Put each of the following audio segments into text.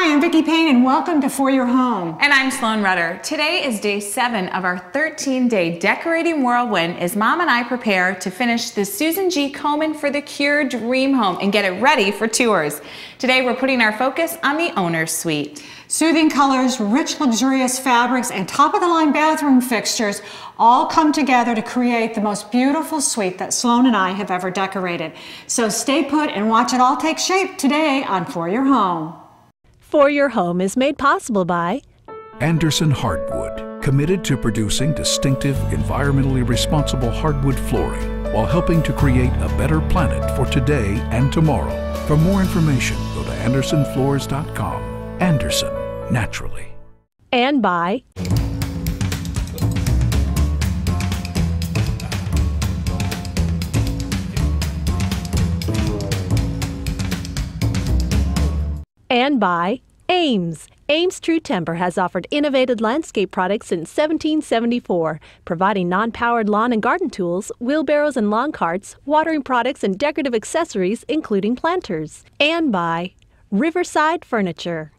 Hi, I'm Vicki Payne and welcome to For Your Home. And I'm Sloan Rudder. Today is day 7 of our 13-day decorating whirlwind as Mom and I prepare to finish the Susan G. Komen for the Cure Dream Home and get it ready for tours. Today we're putting our focus on the owner's suite. Soothing colors, rich luxurious fabrics, and top-of-the-line bathroom fixtures all come together to create the most beautiful suite that Sloan and I have ever decorated. So stay put and watch it all take shape today on For Your Home. For Your Home is made possible by Andersen Hardwood, committed to producing distinctive, environmentally responsible hardwood flooring while helping to create a better planet for today and tomorrow. For more information, go to andersenfloors.com. Andersen, naturally. and by Ames. Ames True Timber has offered innovative landscape products since 1774, providing non-powered lawn and garden tools, wheelbarrows and lawn carts, watering products and decorative accessories, including planters. And by Riverside Furniture.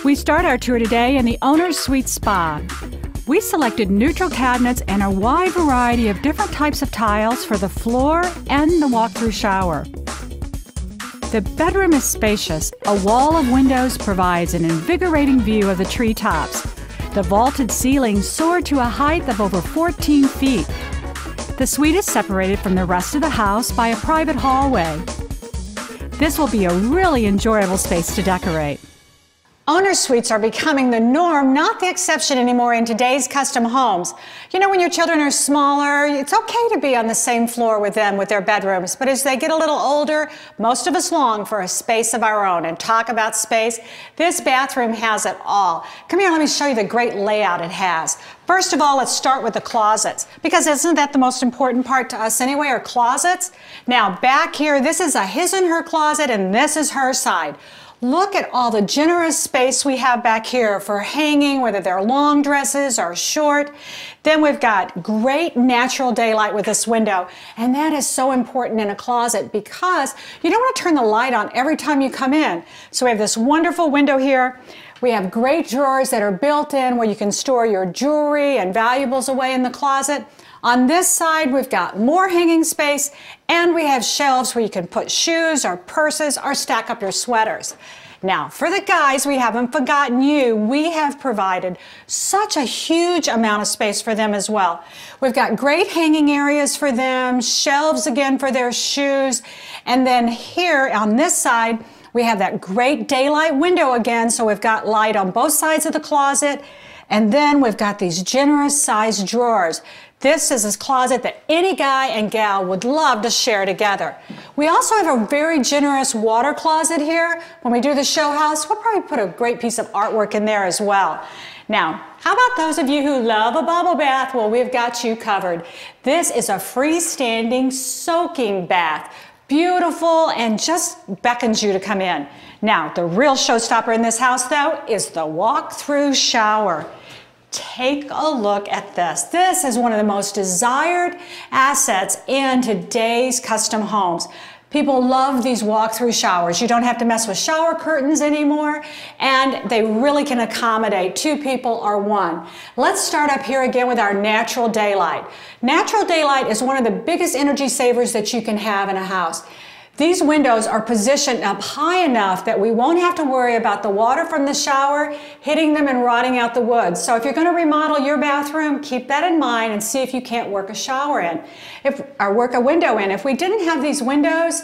We start our tour today in the Owner's Suite Spa. We selected neutral cabinets and a wide variety of different types of tiles for the floor and the walk-through shower. The bedroom is spacious. A wall of windows provides an invigorating view of the treetops. The vaulted ceilings soar to a height of over 14 feet. The suite is separated from the rest of the house by a private hallway. This will be a really enjoyable space to decorate. Owner suites are becoming the norm, not the exception anymore in today's custom homes. You know, when your children are smaller, it's okay to be on the same floor with them with their bedrooms, but as they get a little older, most of us long for a space of our own. And talk about space, this bathroom has it all. Come here, let me show you the great layout it has. First of all, let's start with the closets, because isn't that the most important part to us anyway, are closets? Now back here, this is a his and her closet, and this is her side. Look at all the generous space we have back here for hanging, whether they're long dresses or short. Then we've got great natural daylight with this window, and that is so important in a closet because you don't want to turn the light on every time you come in. So we have this wonderful window here. We have great drawers that are built in where you can store your jewelry and valuables away in the closet. On this side, we've got more hanging space, and we have shelves where you can put shoes or purses or stack up your sweaters. Now, for the guys, we haven't forgotten you. We have provided such a huge amount of space for them as well. We've got great hanging areas for them, shelves again for their shoes, and then here on this side, we have that great daylight window again, so we've got light on both sides of the closet, and then we've got these generous sized drawers. This is a closet that any guy and gal would love to share together. We also have a very generous water closet here. When we do the show house, we'll probably put a great piece of artwork in there as well. Now, how about those of you who love a bubble bath? Well, we've got you covered. This is a freestanding soaking bath. Beautiful and just beckons you to come in. Now, the real showstopper in this house, though, is the walk-through shower. Take a look at this. This is one of the most desired assets in today's custom homes. People love these walk-through showers. You don't have to mess with shower curtains anymore, and they really can accommodate 2 people or 1. Let's start up here again with our natural daylight. Natural daylight is one of the biggest energy savers that you can have in a house. These windows are positioned up high enough that we won't have to worry about the water from the shower hitting them and rotting out the wood. So if you're going to remodel your bathroom, keep that in mind and see if you can't work a shower in, or work a window in. If we didn't have these windows,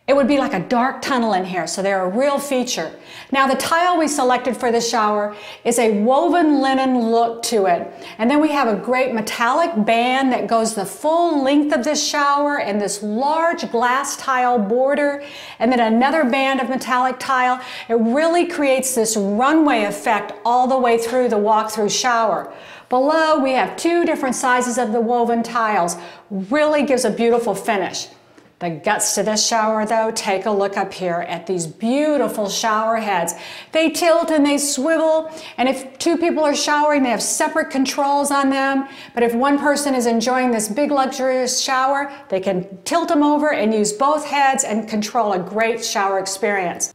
it would be like a dark tunnel in here, so they're a real feature. Now the tile we selected for the shower is a woven linen look to it. And then we have a great metallic band that goes the full length of this shower and this large glass tile border, and then another band of metallic tile. It really creates this runway effect all the way through the walk-through shower. Below we have 2 different sizes of the woven tiles. Really gives a beautiful finish. The guts to this shower though, take a look up here at these beautiful shower heads. They tilt and they swivel, and if 2 people are showering, they have separate controls on them. But if one person is enjoying this big luxurious shower, they can tilt them over and use both heads and control a great shower experience.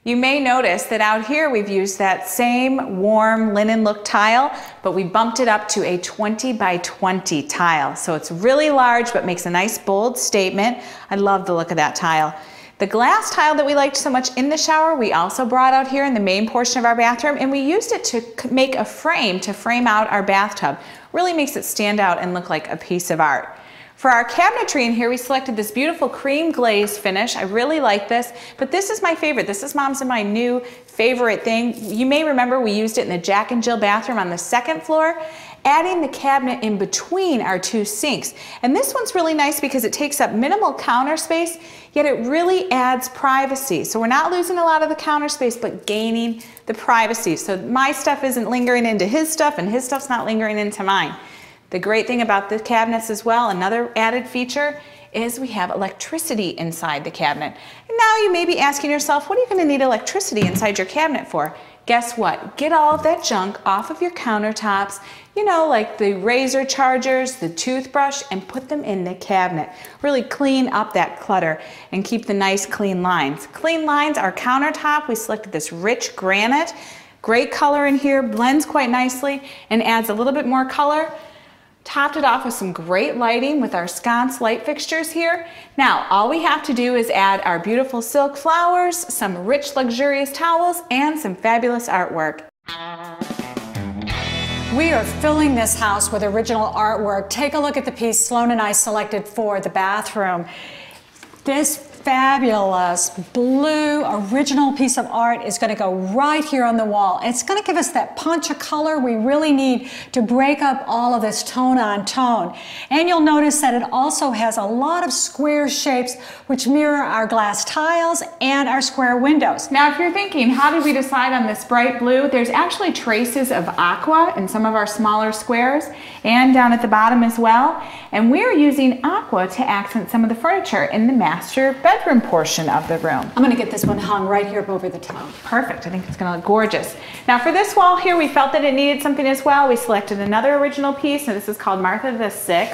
You may notice that out here we've used that same warm linen look tile, but we bumped it up to a 20 by 20 tile. So it's really large, but makes a nice bold statement. I love the look of that tile. The glass tile that we liked so much in the shower, we also brought out here in the main portion of our bathroom, and we used it to make a frame to frame out our bathtub. Really makes it stand out and look like a piece of art. For our cabinetry in here, we selected this beautiful cream glaze finish. I really like this, but this is my favorite. This is Mom's and my new favorite thing. You may remember we used it in the Jack and Jill bathroom on the 2nd floor, adding the cabinet in between our 2 sinks. And this one's really nice because it takes up minimal counter space, yet it really adds privacy. So we're not losing a lot of the counter space, but gaining the privacy. So my stuff isn't lingering into his stuff, and his stuff's not lingering into mine. The great thing about the cabinets as well, another added feature, is we have electricity inside the cabinet. And now you may be asking yourself, what are you going to need electricity inside your cabinet for? Guess what? Get all of that junk off of your countertops, you know, like the razor chargers, the toothbrush, and put them in the cabinet. Really clean up that clutter and keep the nice clean lines. Clean lines, our countertop, we selected this rich granite. Great color in here, blends quite nicely and adds a little bit more color. Topped it off with some great lighting with our sconce light fixtures here. Now, all we have to do is add our beautiful silk flowers, some rich luxurious towels, and some fabulous artwork. We are filling this house with original artwork. Take a look at the piece Sloan and I selected for the bathroom. This fabulous blue original piece of art is going to go right here on the wall. It's going to give us that punch of color we really need to break up all of this tone on tone. And you'll notice that it also has a lot of square shapes which mirror our glass tiles and our square windows. Now, if you're thinking, how did we decide on this bright blue? There's actually traces of aqua in some of our smaller squares and down at the bottom as well. And we're using aqua to accent some of the furniture in the master bedroom portion of the room. I'm going to get this one hung right here over the top. Perfect. I think it's going to look gorgeous. Now for this wall here, we felt that it needed something as well. We selected another original piece, and this is called Martha VI.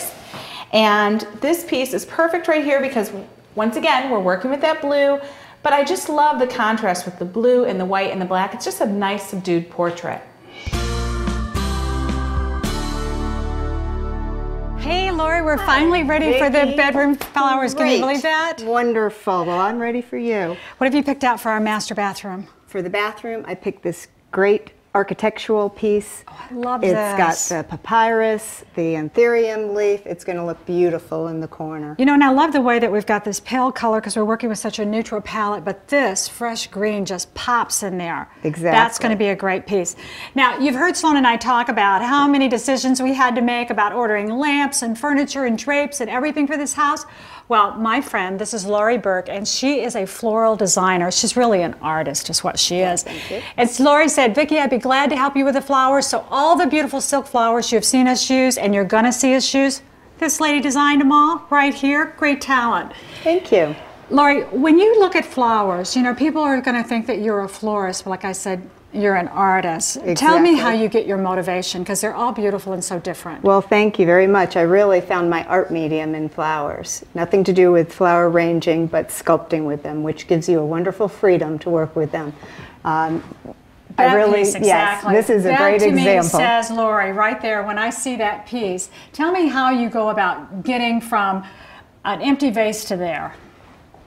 And this piece is perfect right here because, once again, we're working with that blue, but I just love the contrast with the blue and the white and the black. It's just a nice subdued portrait. Hey Lori, we're finally ready for the bedroom flowers. Can you believe that? Wonderful. Well, I'm ready for you. What have you picked out for our master bathroom? For the bathroom, I picked this great architectural piece. Oh, I love It's this. got the papyrus, the anthurium leaf. It's going to look beautiful in the corner. You know, and I love the way that we've got this pale color because we're working with such a neutral palette, but this fresh green just pops in there. Exactly. That's going to be a great piece. Now, you've heard Sloan and I talk about how many decisions we had to make about ordering lamps and furniture and drapes and everything for this house. Well, my friend, this is Lori Burke, and she is a floral designer. She's really an artist, is what she is. Thank you. And Lori said, Vicki, I'd be glad to help you with the flowers. So all the beautiful silk flowers you've seen us use and you're going to see us use, this lady designed them all right here. Great talent. Thank you. Lori, when you look at flowers, you know, people are going to think that you're a florist, but like I said, you're an artist. Exactly. Tell me how you get your motivation, because they're all beautiful and so different. Well, thank you very much. I really found my art medium in flowers. Nothing to do with flower arranging, but sculpting with them, which gives you a wonderful freedom to work with them. Piece, exactly. Yes, this is a great example. That to me says, Lori, right there, when I see that piece, tell me how you go about getting from an empty vase to there.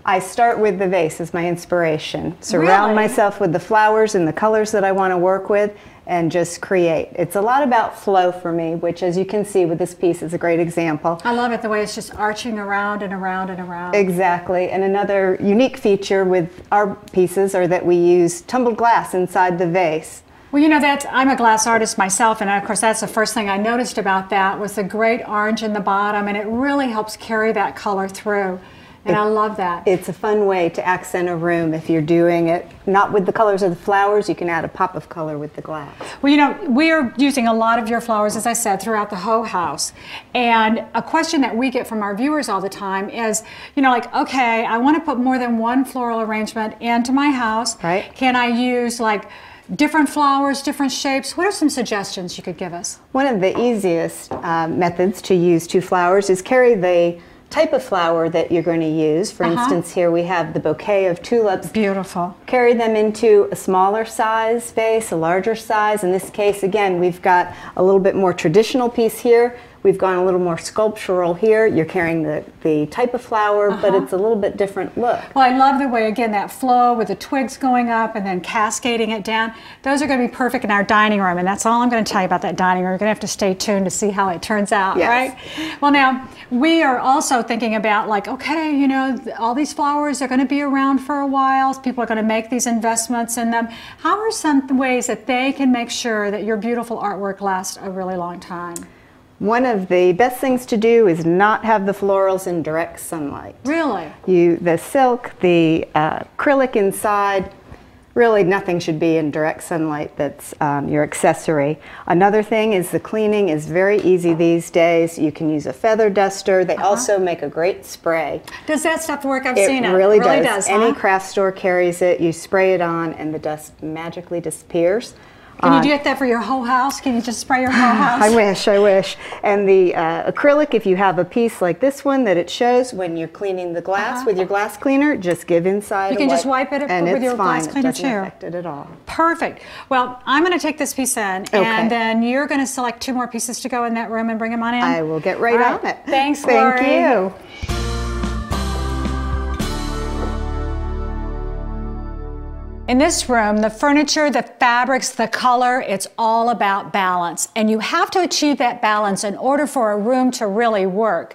I start with the vase as my inspiration. Surround myself with the flowers and the colors that I want to work with and just create. It's a lot about flow for me, which as you can see with this piece is a great example. I love it, the way it's just arching around and around and around. Exactly, and another unique feature with our pieces are that we use tumbled glass inside the vase. Well, you know, I'm a glass artist myself, and of course that's the first thing I noticed about that was the great orange in the bottom, and it really helps carry that color through. And I love that. It's a fun way to accent a room if you're doing it not with the colors of the flowers. You can add a pop of color with the glass. Well, you know, we are using a lot of your flowers, as I said, throughout the whole house. And a question that we get from our viewers all the time is, you know, like, okay, I want to put more than one floral arrangement into my house. Right. Can I use like different flowers, different shapes? What are some suggestions you could give us? One of the easiest methods to use two flowers is carry the type of flower that you're going to use. For instance, here we have the bouquet of tulips. Beautiful. Carry them into a smaller size vase, a larger size. In this case, again, we've got a little bit more traditional piece here. We've gone a little more sculptural here. You're carrying the type of flower, but it's a little bit different look. Well, I love the way, again, that flow with the twigs going up and then cascading it down. Those are going to be perfect in our dining room, and that's all I'm going to tell you about that dining room. You're going to have to stay tuned to see how it turns out, right? Well, now, we are also thinking about, like, okay, you know, all these flowers are going to be around for a while. People are going to make these investments in them. How are some ways that they can make sure that your beautiful artwork lasts a really long time? One of the best things to do is not have the florals in direct sunlight. Really? The silk, the acrylic inside, really nothing should be in direct sunlight that's your accessory. Another thing is the cleaning is very easy these days. You can use a feather duster. They also make a great spray. Does that stuff work? I've seen it. It really does. Huh? Any craft store carries it. You spray it on and the dust magically disappears. Can you get that for your whole house? Can you just spray your whole house? I wish, I wish. And the acrylic, if you have a piece like this one that it shows when you're cleaning the glass with your glass cleaner, just give inside You can just wipe it and with your glass cleaner too. It doesn't affect it at all. Perfect. Well, I'm going to take this piece in, and then you're going to select 2 more pieces to go in that room and bring them on in. I will get right on it. Thanks, Lori. Thank you. In this room, the furniture, the fabrics, the color, it's all about balance. And you have to achieve that balance in order for a room to really work.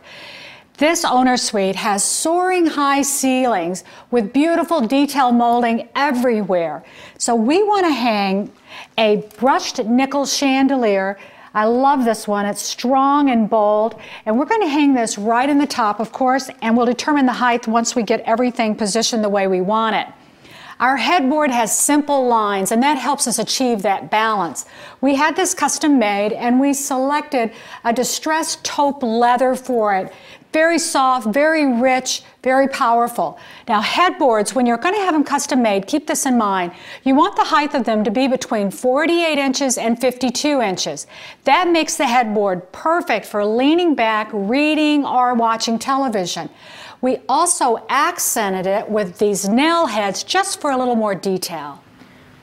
This owner suite has soaring high ceilings with beautiful detail molding everywhere. So we want to hang a brushed nickel chandelier. I love this one. It's strong and bold. And we're going to hang this right in the top, of course, and we'll determine the height once we get everything positioned the way we want it. Our headboard has simple lines, and that helps us achieve that balance. We had this custom made, and we selected a distressed taupe leather for it. Very soft, very rich, very powerful. Now, headboards, when you're going to have them custom made, keep this in mind. You want the height of them to be between 48 inches and 52 inches. That makes the headboard perfect for leaning back, reading, or watching television. We also accented it with these nail heads just for a little more detail.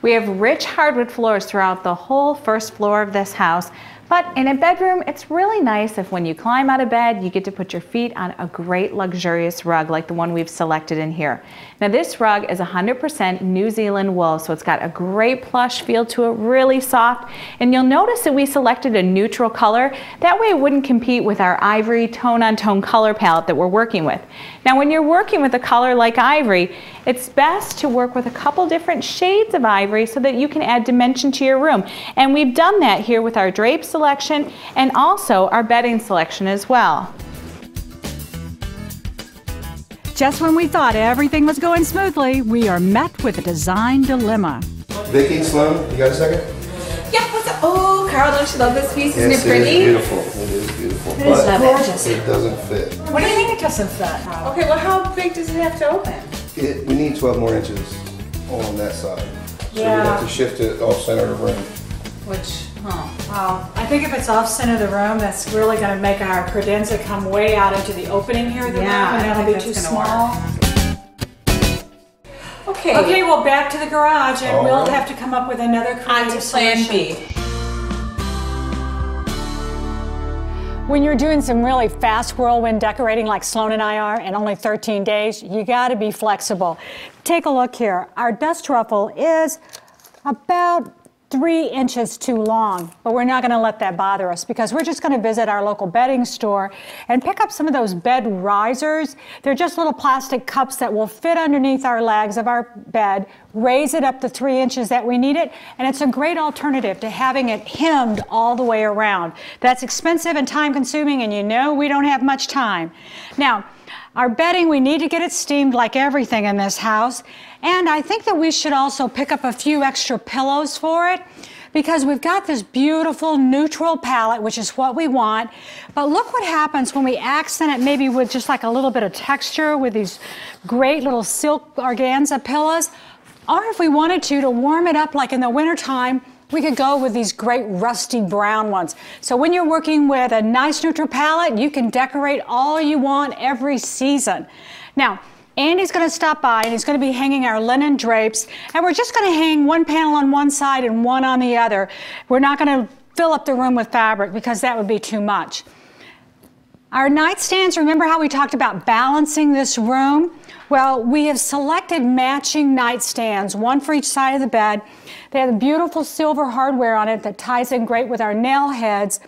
We have rich hardwood floors throughout the whole first floor of this house, but in a bedroom, it's really nice if when you climb out of bed, you get to put your feet on a great luxurious rug like the one we've selected in here. Now this rug is 100% New Zealand wool, so it's got a great plush feel to it, really soft, and you'll notice that we selected a neutral color. That way it wouldn't compete with our ivory tone-on-tone color palette that we're working with. Now when you're working with a color like ivory, it's best to work with a couple different shades of ivory so that you can add dimension to your room. And we've done that here with our drape selection and also our bedding selection as well. Just when we thought everything was going smoothly, we are met with a design dilemma. Vicki and Sloan, you got a second? Yeah, what's up? Oh, Carol, don't you love this piece? Isn't it Yes, pretty? it is beautiful. It is beautiful. It is But gorgeous. it doesn't fit. What do you mean it doesn't fit? Okay, well, how big does it have to open? We need 12 more inches on that side. So we have to shift it off center of the room. I think if it's off center of the room, that's really going to make our credenza come way out into the opening here of the room, and that'll be too small. Okay, well, back to the garage, and we'll have to come up with another creative On to plan solution. B. When you're doing some really fast whirlwind decorating like Sloan and I are, in only 13 days, you gotta be flexible. Take a look here. Our dust ruffle is about 3 inches too long, but we're not gonna let that bother us because we're just gonna visit our local bedding store and pick up some of those bed risers. They're just little plastic cups that will fit underneath our legs of our bed, raise it up to 3 inches that we need it, and it's a great alternative to having it hemmed all the way around. That's expensive and time consuming, and you know we don't have much time. Now, our bedding, we need to get it steamed like everything in this house. And I think that we should also pick up a few extra pillows for it because we've got this beautiful neutral palette, which is what we want. But look what happens when we accent it maybe with just like a little bit of texture with these great little silk organza pillows. Or if we wanted to warm it up like in the wintertime, we could go with these great rusty brown ones. So when you're working with a nice neutral palette, you can decorate all you want every season. Now, Andy's gonna stop by and he's gonna be hanging our linen drapes, and we're just gonna hang one panel on one side and one on the other. We're not gonna fill up the room with fabric because that would be too much. Our nightstands, remember how we talked about balancing this room? Well, we have selected matching nightstands, one for each side of the bed. They have beautiful silver hardware on it that ties in great with our nail heads.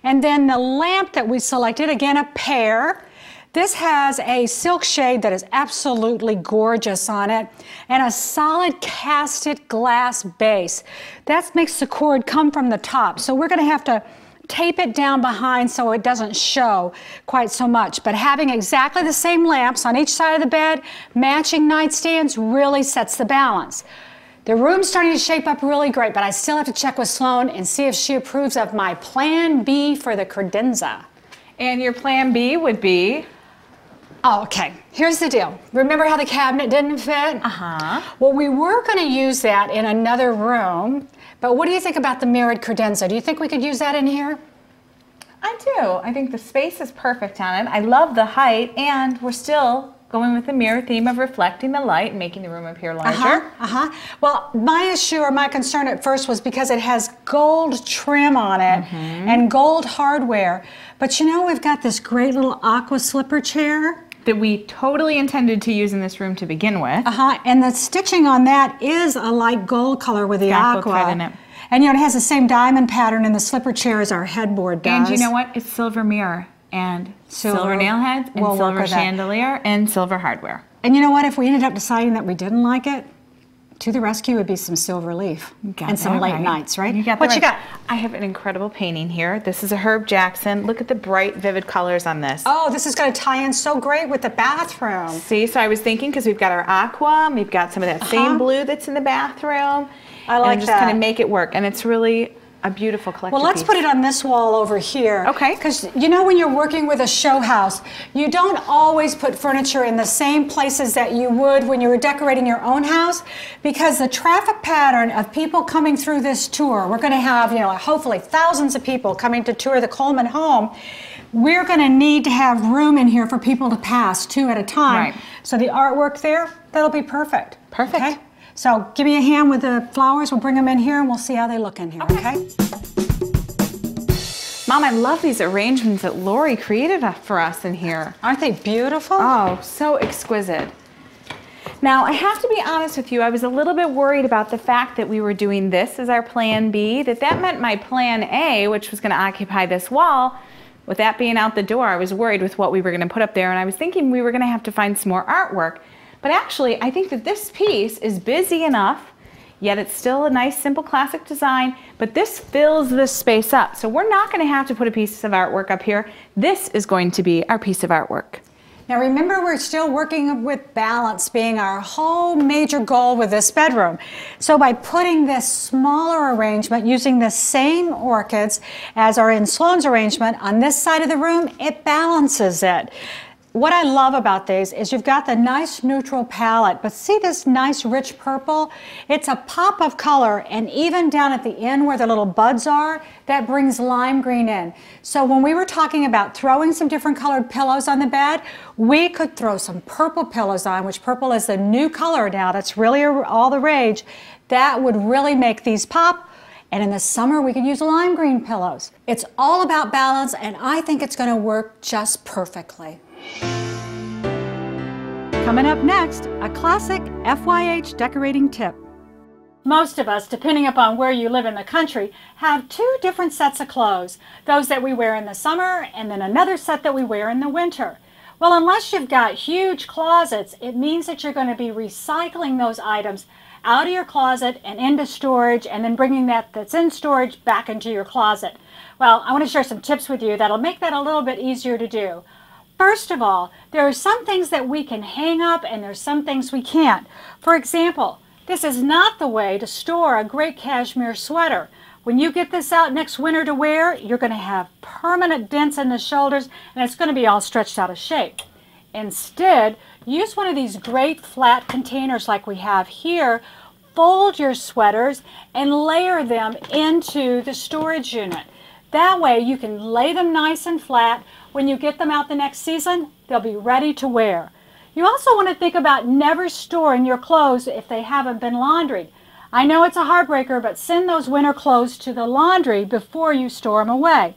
And then the lamp that we selected, again, a pair. This has a silk shade that is absolutely gorgeous on it and a solid casted glass base. That makes the cord come from the top. So we're gonna have to tape it down behind so it doesn't show quite so much. But having exactly the same lamps on each side of the bed, matching nightstands, really sets the balance. The room's starting to shape up really great, but I still have to check with Sloan and see if she approves of my plan B for the credenza. And your plan B would be? Oh, okay, here's the deal. Remember how the cabinet didn't fit? Uh-huh. Well, we were gonna use that in another room, but what do you think about the mirrored credenza? Do you think we could use that in here? I do. I think the space is perfect on it. I love the height, and we're still going with the mirror theme of reflecting the light and making the room appear larger. Well, my issue or my concern at first was because it has gold trim on it and gold hardware. But you know, we've got this great little aqua slipper chair that we totally intended to use in this room to begin with. And the stitching on that is a light gold color with the aqua. In it. And you know, it has the same diamond pattern in the slipper chair as our headboard does. And you know what? It's silver mirror and silver nail heads and silver chandelier and silver hardware. And you know what? If we ended up deciding that we didn't like it, to the rescue would be some silver leaf and some late nights, right? You got what you got? I have an incredible painting here. This is a Herb Jackson. Look at the bright, vivid colors on this. Oh, this is going to tie in so great with the bathroom. See, so I was thinking because we've got our aqua, and we've got some of that same blue that's in the bathroom. I like and just kind of make it work, and it's really a beautiful collector Well, let's piece. put it on this wall over here. Okay. Because you know when you're working with a show house, you don't always put furniture in the same places that you would when you were decorating your own house, because the traffic pattern of people coming through this tour, we're going to have, you know, hopefully thousands of people coming to tour the Coleman home. We're going to need to have room in here for people to pass 2 at a time. Right. So the artwork there, that'll be perfect. Perfect. Okay? So give me a hand with the flowers. We'll bring them in here and we'll see how they look in here, okay? Mom, I love these arrangements that Lori created for us in here. Aren't they beautiful? Oh, so exquisite. Now, I have to be honest with you, I was a little bit worried about the fact that we were doing this as our plan B, that meant my plan A, which was going to occupy this wall. With that being out the door, I was worried with what we were going to put up there, and I was thinking we were going to have to find some more artwork. But actually, I think that this piece is busy enough, yet it's still a nice, simple, classic design, but this fills this space up. So we're not going to have to put a piece of artwork up here. This is going to be our piece of artwork. Now remember, we're still working with balance being our whole major goal with this bedroom. So by putting this smaller arrangement using the same orchids as are in Sloan's arrangement on this side of the room, it balances it. What I love about these is you've got the nice neutral palette, but see this nice rich purple? It's a pop of color, and even down at the end where the little buds are, that brings lime green in. So when we were talking about throwing some different colored pillows on the bed, we could throw some purple pillows on, which purple is the new color now, that's really all the rage. That would really make these pop. And in the summer, we could use lime green pillows. It's all about balance, and I think it's going to work just perfectly. Coming up next, a classic FYH decorating tip. Most of us, depending upon where you live in the country, have two different sets of clothes. Those that we wear in the summer and then another set that we wear in the winter. Well, unless you've got huge closets, it means that you're going to be recycling those items out of your closet and into storage, and then bringing that's in storage back into your closet. Well, I want to share some tips with you that'll make that a little bit easier to do. First of all, there are some things that we can hang up and there's some things we can't. For example, this is not the way to store a great cashmere sweater. When you get this out next winter to wear, you're going to have permanent dents in the shoulders and it's going to be all stretched out of shape. Instead, use one of these great flat containers like we have here. Fold your sweaters and layer them into the storage unit. That way you can lay them nice and flat. When you get them out the next season, they'll be ready to wear. You also want to think about never storing your clothes if they haven't been laundried. I know it's a heartbreaker, but send those winter clothes to the laundry before you store them away.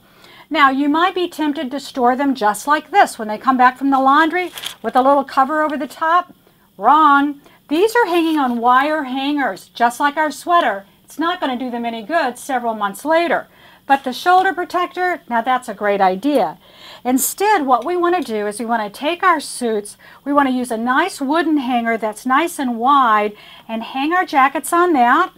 Now, you might be tempted to store them just like this when they come back from the laundry with a little cover over the top. Wrong. These are hanging on wire hangers, just like our sweater. It's not going to do them any good several months later. But the shoulder protector, now that's a great idea. Instead, what we want to do is we want to take our suits, we want to use a nice wooden hanger that's nice and wide and hang our jackets on that.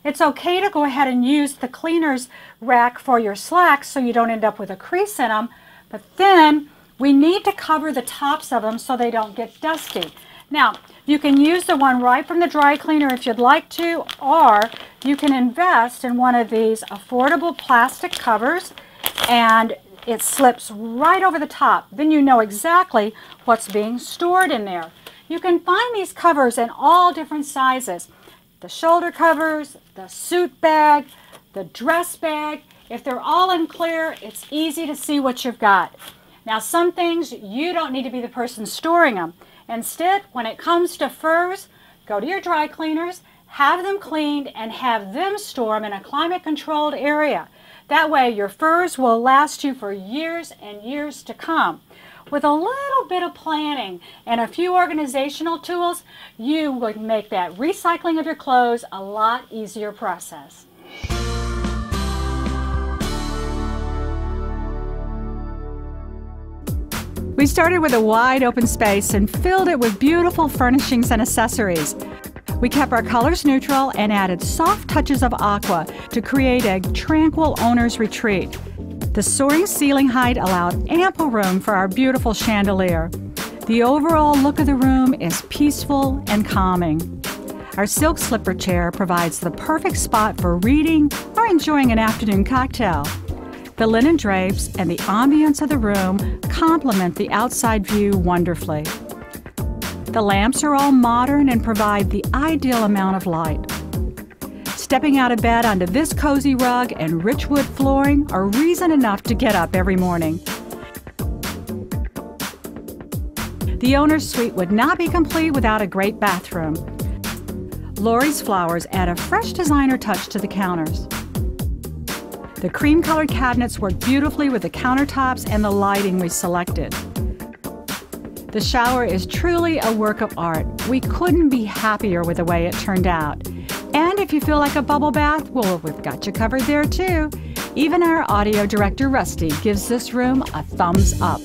It's okay to go ahead and use the cleaner's rack for your slacks so you don't end up with a crease in them, but then we need to cover the tops of them so they don't get dusty. Now, you can use the one right from the dry cleaner if you'd like to, or you can invest in one of these affordable plastic covers and it slips right over the top. Then you know exactly what's being stored in there. You can find these covers in all different sizes. The shoulder covers, the suit bag, the dress bag. If they're all in clear, it's easy to see what you've got. Now, some things you don't need to be the person storing them. Instead, when it comes to furs, go to your dry cleaners, have them cleaned, and have them store them in a climate-controlled area. That way, your furs will last you for years and years to come. With a little bit of planning and a few organizational tools, you would make that recycling of your clothes a lot easier process. We started with a wide open space and filled it with beautiful furnishings and accessories. We kept our colors neutral and added soft touches of aqua to create a tranquil owner's retreat. The soaring ceiling height allowed ample room for our beautiful chandelier. The overall look of the room is peaceful and calming. Our silk slipper chair provides the perfect spot for reading or enjoying an afternoon cocktail. The linen drapes and the ambience of the room complement the outside view wonderfully. The lamps are all modern and provide the ideal amount of light. Stepping out of bed onto this cozy rug and rich wood flooring are reason enough to get up every morning. The owner's suite would not be complete without a great bathroom. Lori's flowers add a fresh designer touch to the counters. The cream-colored cabinets work beautifully with the countertops and the lighting we selected. The shower is truly a work of art. We couldn't be happier with the way it turned out. And if you feel like a bubble bath, well, we've got you covered there too. Even our audio director, Rusty, gives this room a thumbs up.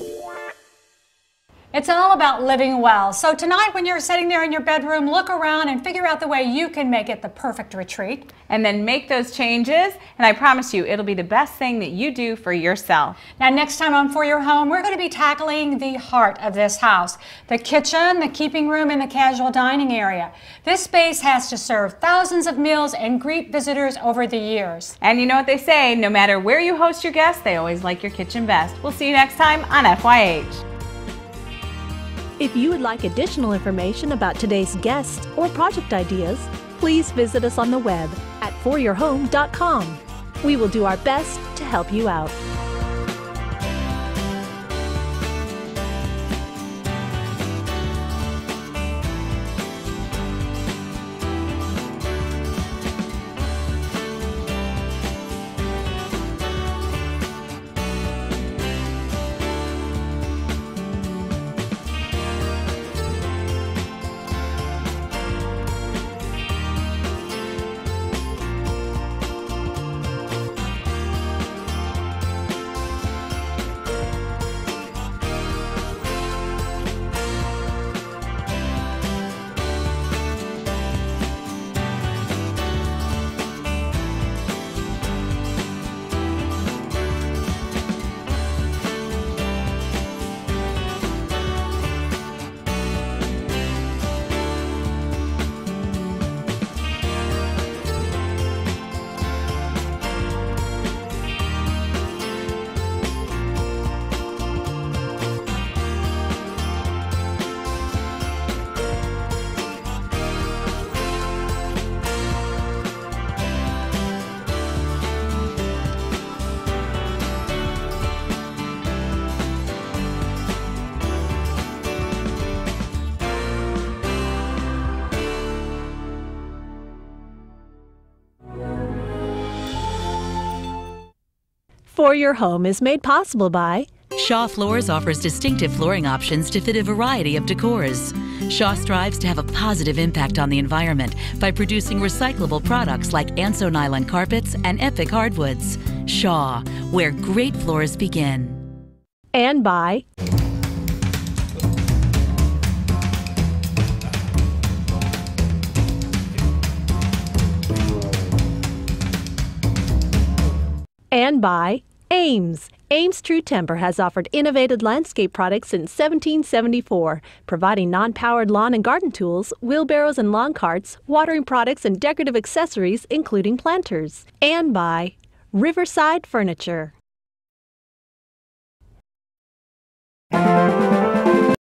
It's all about living well. So tonight when you're sitting there in your bedroom, look around and figure out the way you can make it the perfect retreat. And then make those changes, and I promise you, it'll be the best thing that you do for yourself. Now next time on For Your Home, we're going to be tackling the heart of this house, the kitchen, the keeping room, and the casual dining area. This space has to serve thousands of meals and greet visitors over the years. And you know what they say, no matter where you host your guests, they always like your kitchen best. We'll see you next time on FYH. If you would like additional information about today's guests or project ideas, please visit us on the web at foryourhome.com. We will do our best to help you out. For Your Home is made possible by Shaw Floors offers distinctive flooring options to fit a variety of decors. Shaw strives to have a positive impact on the environment by producing recyclable products like Anso nylon carpets and Epic hardwoods. Shaw, where great floors begin. and by Ames. Ames True Timber has offered innovative landscape products since 1774, providing non-powered lawn and garden tools, wheelbarrows and lawn carts, watering products and decorative accessories, including planters. And by Riverside Furniture.